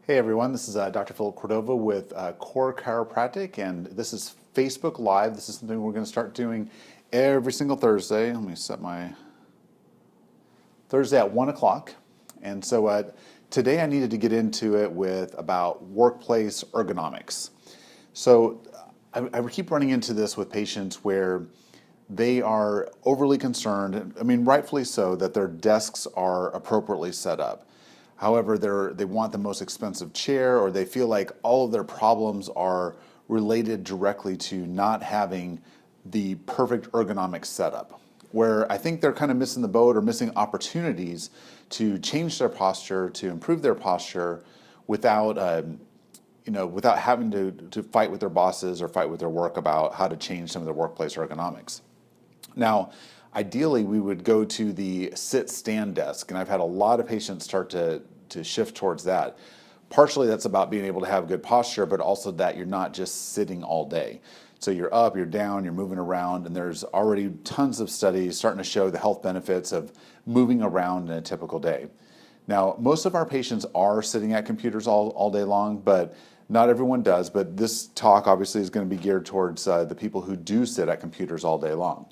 Hey everyone, this is Dr. Philip Cordova with Core Chiropractic, and this is Facebook Live. This is something we're going to start doing every single Thursday. Let me set my Thursday at 1 o'clock. And so today I needed to get into it with about workplace ergonomics. So I keep running into this with patients where they are overly concerned, I mean rightfully so, that their desks are appropriately set up. However, they want the most expensive chair, or they feel like all of their problems are related directly to not having the perfect ergonomic setup. Where I think they're kind of missing the boat or missing opportunities to change their posture, to improve their posture without without having to fight with their bosses or fight with their work about how to change some of their workplace ergonomics. Now, ideally, we would go to the sit-stand desk, and I've had a lot of patients start to shift towards that. Partially, that's about being able to have good posture, but also that you're not just sitting all day. So you're up, you're down, you're moving around, and there's already tons of studies starting to show the health benefits of moving around in a typical day. Now, most of our patients are sitting at computers all day long, but not everyone does. But this talk obviously is going to be geared towards the people who do sit at computers all day long.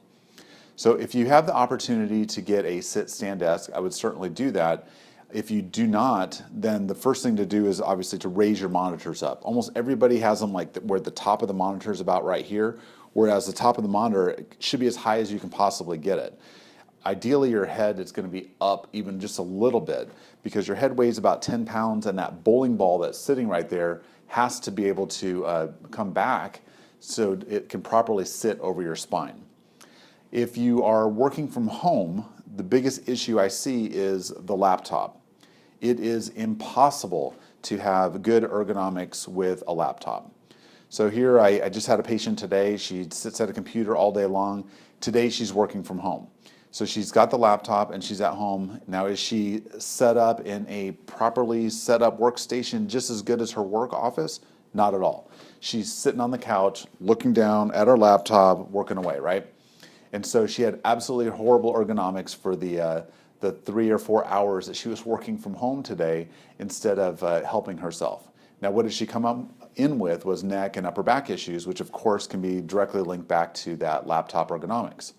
So if you have the opportunity to get a sit-stand desk, I would certainly do that. If you do not, then the first thing to do is obviously to raise your monitors up. Almost everybody has them like where the top of the monitor is about right here, whereas the top of the monitor should be as high as you can possibly get it. Ideally, your head is going to be up even just a little bit, because your head weighs about 10 pounds, and that bowling ball that's sitting right there has to be able to come back so it can properly sit over your spine. If you are working from home, the biggest issue I see is the laptop. It is impossible to have good ergonomics with a laptop. So here I just had a patient today. She sits at a computer all day long. Today she's working from home. So she's got the laptop and she's at home. Now, is she set up in a properly set up workstation just as good as her work office? Not at all. She's sitting on the couch, looking down at her laptop, working away, right? And so she had absolutely horrible ergonomics for the 3 or 4 hours that she was working from home today instead of helping herself. Now, what did she come up in with was neck and upper back issues, which of course can be directly linked back to that laptop ergonomics.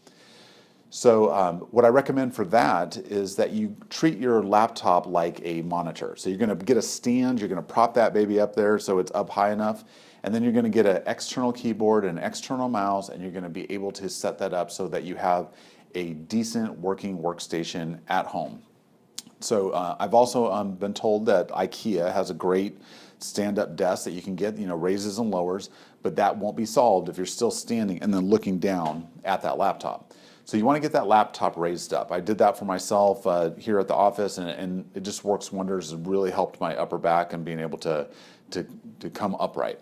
So what I recommend for that is that you treat your laptop like a monitor. So you're going to get a stand, you're going to prop that baby up there so it's up high enough, and then you're going to get an external keyboard and an external mouse, and you're going to be able to set that up so that you have a decent working workstation at home. So I've also been told that IKEA has a great stand-up desk that you can get, raises and lowers, but that won't be solved if you're still standing and then looking down at that laptop. So you want to get that laptop raised up. I did that for myself here at the office, and it just works wonders. It really helped my upper back and being able to come upright.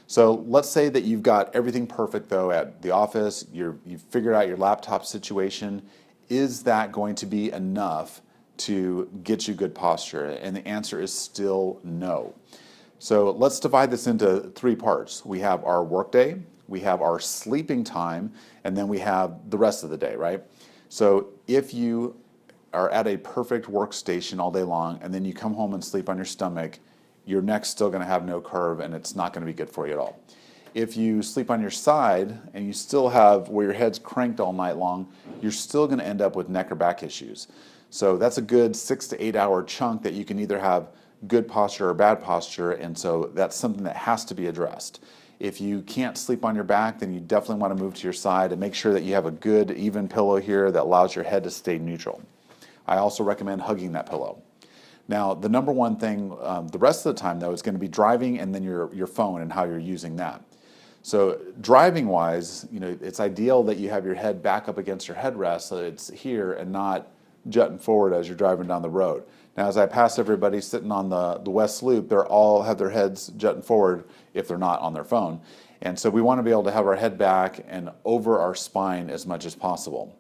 So let's say that you've got everything perfect though at the office, you've figured out your laptop situation. Is that going to be enough to get you good posture? And the answer is still no. So let's divide this into 3 parts. We have our workday, we have our sleeping time, and then we have the rest of the day, right? So if you are at a perfect workstation all day long and then you come home and sleep on your stomach, your neck's still going to have no curve and it's not going to be good for you at all. If you sleep on your side and you still have where your head's cranked all night long, you're still going to end up with neck or back issues. So that's a good 6 to 8 hour chunk that you can either have good posture or bad posture, and so that's something that has to be addressed. If you can't sleep on your back, then you definitely want to move to your side and make sure that you have a good even pillow here that allows your head to stay neutral. I also recommend hugging that pillow. Now, the number one thing the rest of the time, though, is going to be driving and then your phone and how you're using that. So driving-wise, it's ideal that you have your head back up against your headrest so that it's here and not jutting forward as you're driving down the road. Now, as I pass everybody sitting on the West Loop, they all have their heads jutting forward if they're not on their phone. And so we want to be able to have our head back and over our spine as much as possible.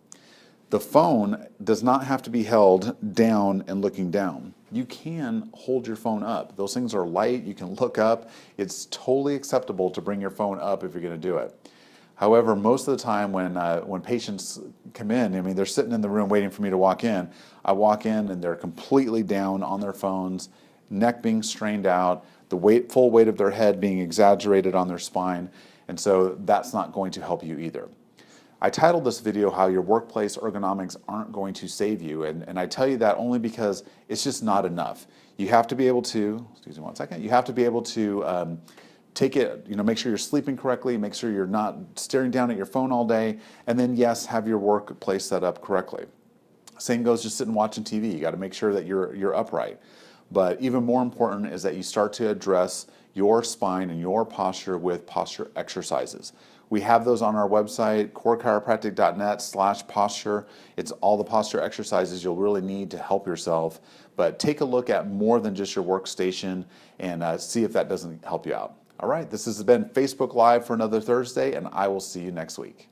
The phone does not have to be held down and looking down. You can hold your phone up. Those things are light. You can look up. It's totally acceptable to bring your phone up if you're going to do it. However, most of the time when patients come in, I mean, they're sitting in the room waiting for me to walk in. I walk in and they're completely down on their phones. neck being strained out, the full weight of their head being exaggerated on their spine, and so that's not going to help you either. I titled this video how your workplace ergonomics aren't going to save you, and I tell you that only because it's just not enough. You have to be able to, excuse me one second, you have to be able to take it, make sure you're sleeping correctly, make sure you're not staring down at your phone all day, and then yes, have your workplace set up correctly. Same goes just sitting watching TV. You got to make sure that you're upright. But even more important is that you start to address your spine and your posture with posture exercises. We have those on our website, corechiropractic.net/posture. It's all the posture exercises you'll really need to help yourself. But take a look at more than just your workstation and see if that doesn't help you out. All right, this has been Facebook Live for another Thursday, and I will see you next week.